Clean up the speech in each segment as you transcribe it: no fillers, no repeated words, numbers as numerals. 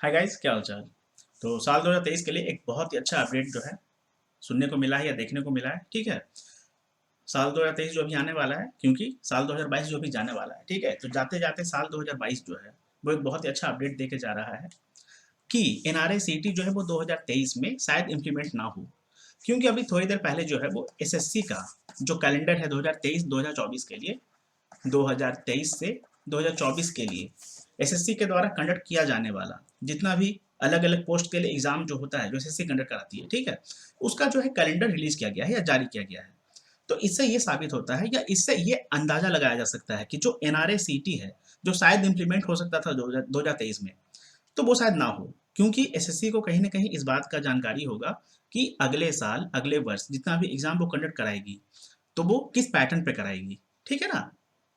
Hi guys, क्या हाल चाल। तो साल 2023 के लिए एक बहुत ही अच्छा अपडेट जो है सुनने को मिला है या देखने को मिला है। ठीक है, साल 2023 जो अभी आने वाला है, क्योंकि साल 2022 जो अभी जाने वाला है, ठीक है, तो जाते जाते साल 2022 जो है वो एक बहुत ही अच्छा अपडेट देके जा रहा है कि एनआरए जो है वो 2023 में शायद इम्प्लीमेंट ना हो। क्योंकि अभी थोड़ी देर पहले जो है वो एसएससी का जो कैलेंडर है 2023-2024 के लिए, 2023 से 2024 के लिए एसएससी के द्वारा कंडक्ट किया जाने वाला जितना भी अलग अलग पोस्ट के लिए एग्जाम जो होता है, जो एसएससी कंडक्ट कराती है, ठीक है, उसका जो है कैलेंडर रिलीज किया गया है या जारी किया गया है। तो इससे ये साबित होता है या इससे ये अंदाजा लगाया जा सकता है कि जो एनआरए है, जो शायद इंप्लीमेंट हो सकता था 2023 में, तो वो शायद ना हो। क्योंकि एसएससी को कहीं ना कहीं इस बात का जानकारी होगा कि अगले साल अगले वर्ष जितना भी एग्जाम वो कंडक्ट कराएगी तो वो किस पैटर्न पे कराएगी। ठीक है ना,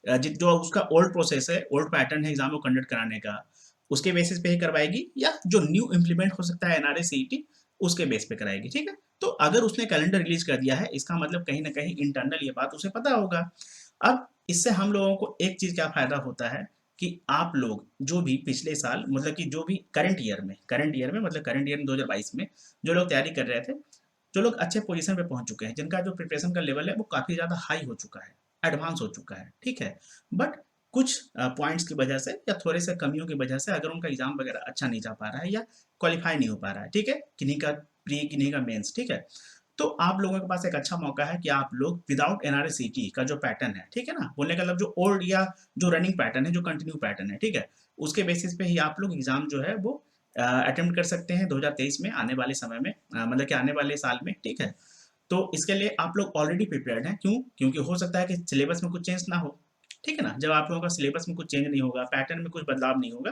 जो उसका ओल्ड प्रोसेस है, ओल्ड पैटर्न है एग्जाम को कंडक्ट कराने का, उसके बेसिस पे ही करवाएगी या जो न्यू इम्प्लीमेंट हो सकता है एनआरए उसके बेस पे कराएगी। ठीक है, तो अगर उसने कैलेंडर रिलीज कर दिया है, इसका मतलब कहीं ना कहीं इंटरनल ये बात उसे पता होगा। अब इससे हम लोगों को एक चीज क्या फायदा होता है कि आप लोग जो भी पिछले साल मतलब कि जो भी करंट ईयर में मतलब करंट ईयर 2022 में जो लोग तैयारी कर रहे थे, जो लोग अच्छे पोजीशन पे पहुंच चुके हैं, जिनका जो प्रिपरेशन का लेवल है वो काफ़ी ज़्यादा हाई हो चुका है, एडवांस हो चुका है, ठीक है, बट कुछ पॉइंट्स की वजह से या थोड़े से कमियों की वजह से अगर उनका एग्जाम वगैरह अच्छा नहीं जा पा रहा है या क्वालिफाई नहीं हो पा रहा है, ठीक है, किन्हीं का प्री किन्हीं का मेंस, ठीक है, तो आप लोगों के पास एक अच्छा मौका है कि आप लोग विदाउट एनआरसीटी का जो पैटर्न है, ठीक है ना, बोलने का मतलब जो ओल्ड या जो रनिंग पैटर्न है, जो कंटिन्यू पैटर्न है, ठीक है, उसके बेसिस पे ही आप लोग एग्जाम जो है वो अटेम्प्ट कर सकते हैं 2023 में, आने वाले समय में, मतलब कि आने वाले साल में, ठीक है। तो इसके लिए आप लोग ऑलरेडी प्रिपेयर्ड हैं। क्यों? क्योंकि हो सकता है कि सिलेबस में कुछ चेंज ना हो। ठीक है ना, जब आप लोगों का सिलेबस में कुछ चेंज नहीं होगा, पैटर्न में कुछ बदलाव नहीं होगा,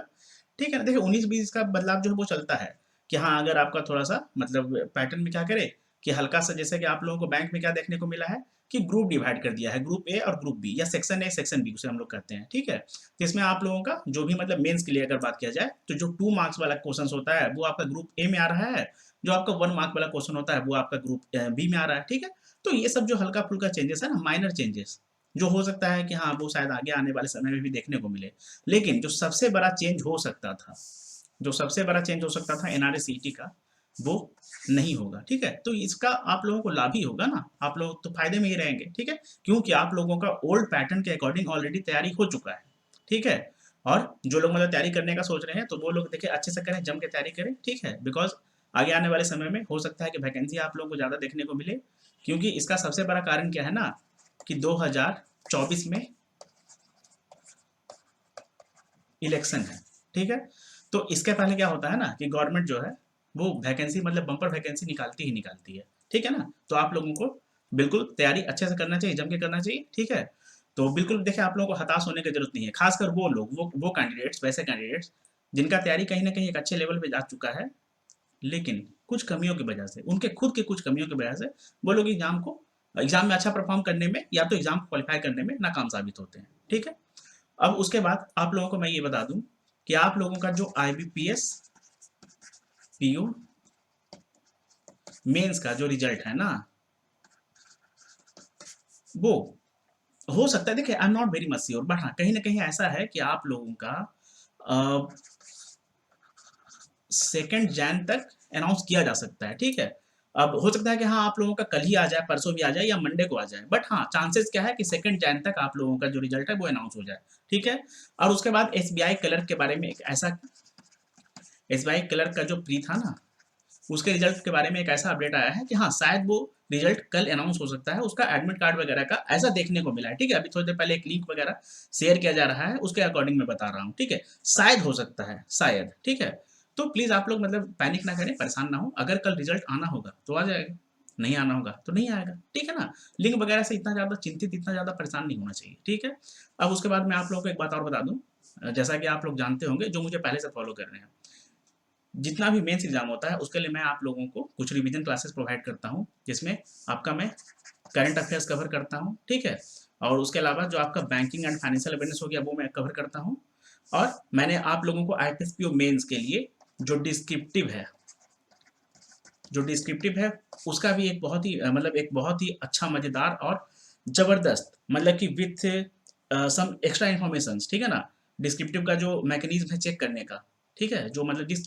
ठीक है ना, देखिए 19-20 का बदलाव जो है वो चलता है कि हाँ, अगर आपका थोड़ा सा मतलब पैटर्न में क्या करे कि हल्का सा, जैसे कि आप लोगों को बैंक में क्या देखने को मिला है कि ग्रुप डिवाइड कर दिया है, ग्रुप ए और ग्रुप बी, या सेक्शन ए सेक्शन बी उसे हम लोग कहते हैं, ठीक है, जिसमें आप लोगों का जो भी मतलब मेंस के लिए अगर बात किया जाए तो जो 2 मार्क्स वाला क्वेश्चन होता है वो आपका ग्रुप ए में आ रहा है, जो आपका 1 मार्क वाला क्वेश्चन होता है वो आपका ग्रुप बी में आ रहा है, ठीक है। तो ये सब जो हल्का फुल्का चेंजेस है ना, माइनर चेंजेस, जो हो सकता है कि हाँ वो शायद आगे आने वाले समय में भी देखने को मिले। लेकिन जो सबसे बड़ा चेंज हो सकता था, जो सबसे बड़ा चेंज हो सकता था एनआरए का, वो नहीं होगा, ठीक है। तो इसका आप लोगों को लाभ ही होगा ना, आप लोग तो फायदे में ही रहेंगे, ठीक है, क्योंकि आप लोगों का ओल्ड पैटर्न के अकॉर्डिंग ऑलरेडी तैयारी हो चुका है, ठीक है। और जो लोग मतलब तैयारी करने का सोच रहे हैं तो वो लोग देखिए अच्छे से करें, जम के तैयारी करें, ठीक है, बिकॉज आगे आने वाले समय में हो सकता है कि वैकेंसी आप लोगों को ज़्यादा देखने को मिले। क्योंकि इसका सबसे बड़ा कारण क्या है ना कि 2024 में इलेक्शन है, ठीक है। तो इसके पहले क्या होता है ना कि गवर्नमेंट जो है वो वैकेंसी मतलब बम्पर वैकेंसी निकालती ही निकालती है, ठीक है ना। तो आप लोगों को बिल्कुल तैयारी अच्छे से करना चाहिए, जम के करना चाहिए, ठीक है। तो बिल्कुल देखिए, आप लोगों को हताश होने की जरूरत नहीं है, खासकर वो लोग, वो कैंडिडेट्स, वैसे कैंडिडेट्स जिनका तैयारी कहीं ना कहीं एक अच्छे लेवल पे जा चुका है, लेकिन कुछ कमियों की वजह से, उनके खुद के कुछ कमियों की वजह से वो लोग एग्जाम में अच्छा परफॉर्म करने में या तो एग्जाम को क्वालिफाई करने में नाकाम साबित होते हैं, ठीक है। अब उसके बाद आप लोगों को मैं ये बता दूं कि आप लोगों का जो आईबीपीएस पीयू मेंस का जो रिजल्ट है ना, वो हो सकता है, देखिए I am not very much sure, but हाँ कहीं ना कहीं ऐसा है कि आप लोगों का 2 जैन तक अनाउंस किया जा सकता है, ठीक है। अब हो सकता है कि हाँ आप लोगों का कल ही आ जाए, परसों भी आ जाए या मंडे को आ जाए, बट हाँ चांसेस क्या है कि 2 जैन तक आप लोगों का जो रिजल्ट है वो अनाउंस हो जाए, ठीक है। और उसके बाद एसबीआई क्लर्क के बारे में एक ऐसा, एसबीआई क्लर्क का जो प्री था ना, उसके रिजल्ट के बारे में एक ऐसा अपडेट आया है कि हाँ शायद वो रिजल्ट कल अनाउंस हो सकता है, उसका एडमिट कार्ड वगैरह का ऐसा देखने को मिला है, ठीक है। अभी थोड़ी देर पहले एक लिंक वगैरह शेयर किया जा रहा है, उसके अकॉर्डिंग मैं बता रहा हूँ, ठीक है। शायद हो सकता है, शायद, ठीक है। तो प्लीज आप लोग मतलब पैनिक ना करें, परेशान ना हो, अगर कल रिजल्ट आना होगा तो आ जाएगा, नहीं आना होगा तो नहीं आएगा, ठीक है ना। लिंक वगैरह से इतना ज्यादा चिंतित, इतना ज्यादा परेशान नहीं होना चाहिए, ठीक है। अब उसके बाद मैं आप लोगों को एक बात और बता दूं, जैसा कि आप लोग जानते होंगे जो मुझे पहले से फॉलो कर रहे हैं, जितना भी मेंस एग्जाम होता है उसके लिए मैं आप लोगों को कुछ रिवीजन क्लासेस प्रोवाइड करता हूँ, जिसमें आपका मैं करंट अफेयर्स कवर करता हूँ, ठीक है। और उसके अलावा जो आपका बैंकिंग एंड फाइनेंशियल अवेयरनेस हो गया वो मैं कवर करता हूँ। और मैंने आप लोगों को आईपीएस मेंस के लिए जो डिस्क्रिप्टिव है, जो डिस्क्रिप्टिव है उसका भी एक बहुत ही मतलब एक बहुत ही अच्छा, मजेदार और जबरदस्त, मतलब कि विथ सम एक्स्ट्रा इन्फॉर्मेशन, ठीक है ना, डिस्क्रिप्टिव का जो मैकेनिज्म है चेक करने का, ठीक है, जो मतलब जिस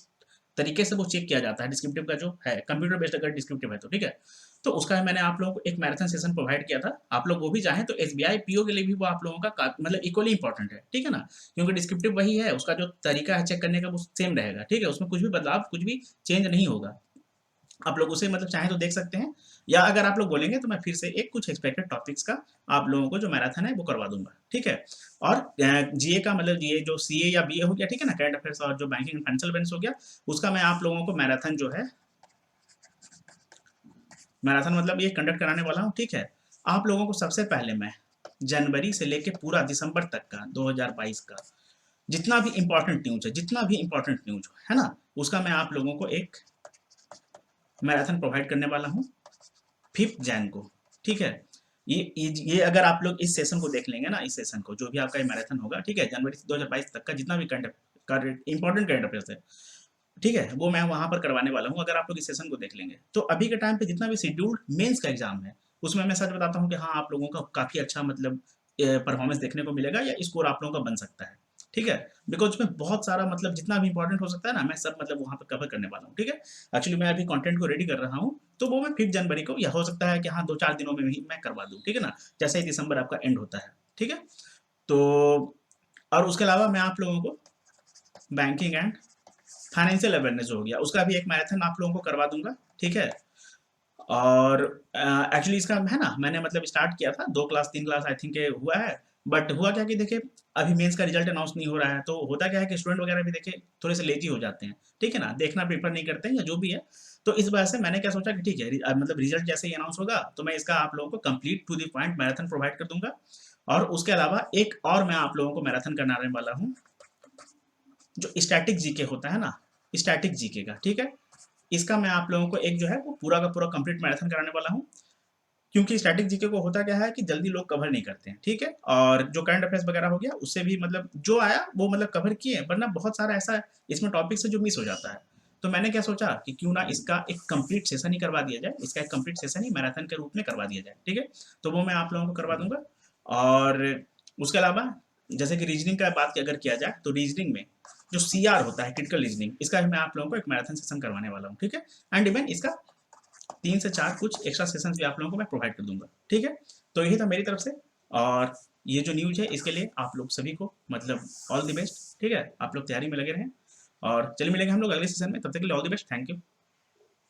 तरीके से वो चेक किया जाता है डिस्क्रिप्टिव का जो है, कंप्यूटर बेस्ड अगर डिस्क्रिप्टिव है तो, ठीक है। तो उसका मैंने आप लोगों को एक मैराथन सेशन प्रोवाइड किया था, आप लोग वो भी चाहें तो एसबीआई पीओ के लिए भी वो आप लोगों का मतलब इक्वली इंपॉर्टेंट है, ठीक है ना, क्योंकि डिस्क्रिप्टिव वही है, उसका जो तरीका है चेक करने का वो सेम रहेगा, ठीक है, उसमें कुछ भी बदलाव, कुछ भी चेंज नहीं होगा। आप लोग उसे मतलब चाहें तो देख सकते हैं, या अगर आप लोग बोलेंगे तो मैं फिर से एक कुछ एक्सपेक्टेड टॉपिक्स का आप लोगों को जो मैराथन है वो करवा दूंगा, ठीक है। और जीए का मतलब ये जो सीए या बीए हो गया, ठीक है ना, करंट अफेयर्स और जो बैंकिंग एंड फाइनेंशियल अवेयरनेस हो गया, उसका मैं आप लोगों को मैराथन जो है, मैराथन मतलब ये कंडक्ट कराने वाला हूँ, ठीक है। आप लोगों को सबसे पहले मैं जनवरी से लेके पूरा दिसंबर तक का 2022 का जितना भी इंपॉर्टेंट न्यूज है, जितना भी इंपॉर्टेंट न्यूज है ना, उसका मैं आप लोगों को एक मैराथन प्रोवाइड करने वाला हूँ 5 जैन को, ठीक है। ये अगर आप लोग इस सेशन को देख लेंगे ना, इस सेशन को जो भी आपका ये मैराथन होगा, ठीक है, जनवरी से 2022 तक का जितना भी करंट इंपॉर्टेंट करंट अफेयर्स है, ठीक है, वो मैं वहां पर करवाने वाला हूँ, अगर आप लोग इस सेशन को देख लेंगे तो। अभी के टाइम पे जितना भी शेड्यूल्ड मेंस का एग्जाम है, उसमें मैं सच बताता हूँ कि हाँ, आप लोगों का काफी अच्छा मतलब परफॉर्मेंस देखने को मिलेगा, या स्कोर आप लोगों का बन सकता है, ठीक है। बिकॉज उसमें बहुत सारा मतलब जितना भी इंपॉर्टेंट हो सकता है ना, मैं सब मतलब वहां पर कवर करने वाला हूँ, ठीक है। एक्चुअली मैं अभी कंटेंट को रेडी कर रहा हूँ, तो वो मैं 5 जनवरी को, या हो सकता है कि हाँ 2-4 दिनों में भी मैं करवा दूँ, ठीक है ना, जैसे ही दिसंबर आपका एंड होता है, ठीक है। तो और उसके अलावा मैं आप लोगों को बैंकिंग एंड फाइनेंशियल अवेयरनेस हो गया, उसका भी एक मैराथन आप लोगों को करवा दूंगा, ठीक है। और एक्चुअली इसका है ना, मैंने मतलब स्टार्ट किया था 2 क्लास 3 क्लास आई थिंक हुआ है, बट हुआ क्या कि देखिए अभी मेंस का रिजल्ट अनाउंस नहीं हो रहा है, तो होता क्या है कि स्टूडेंट वगैरह भी देखिए थोड़े से लेजी हो जाते हैं, ठीक है ना, देखना प्रेफर नहीं करते हैं या जो भी है। तो इस वजह से मैंने क्या सोचा कि ठीक है, मतलब रिजल्ट जैसे ही अनाउंस होगा तो मैं इसका आप लोगों को complete to the point marathon provide कर दूंगा। और उसके अलावा एक और मैं आप लोगों को मैराथन कराने वाला हूँ, जो स्टैटिक जीके होता है ना, स्टैटिक जीके का, ठीक है। इसका मैं आप लोगों को एक जो है वो पूरा का पूरा कंप्लीट मैराथन कराने वाला हूँ, क्योंकि स्टैटिक जीके को होता क्या है कि जल्दी लोग कवर नहीं करते हैं, ठीक है। और जो करंट अफेयर्स वगैरह हो गया उससे भी मतलब जो आया वो मतलब कवर किए, वरना बहुत सारा ऐसा इसमें टॉपिक्स है जो मिस हो जाता है। तो मैंने क्या सोचा कि क्यों ना इसका एक कंप्लीट सेशन ही करवा दिया जाए, इसका एक कंप्लीट सेशन ही मैराथन के रूप में करवा दिया जाए, ठीक है। तो वो मैं आप लोगों को करवा दूंगा। और उसके अलावा जैसे कि रीजनिंग का बात अगर किया जाए तो रीजनिंग में जो सीआर होता है, क्रिटिकल रीजनिंग, इसका भी मैं आप लोगों को एक मैराथन सेशन करवाने वाला हूँ, ठीक है। एंड इवन इसका 3 से 4 कुछ एक्स्ट्रा सेशंस भी आप लोगों को मैं प्रोवाइड कर दूंगा, ठीक है। तो यही था मेरी तरफ से। और ये जो न्यूज है इसके लिए आप लोग सभी को मतलब ऑल द बेस्ट, ठीक है, आप लोग तैयारी में लगे रहें। और चलिए मिलेंगे हम लोग अगले सेशन में, तब तक के लिए all the best, thank you.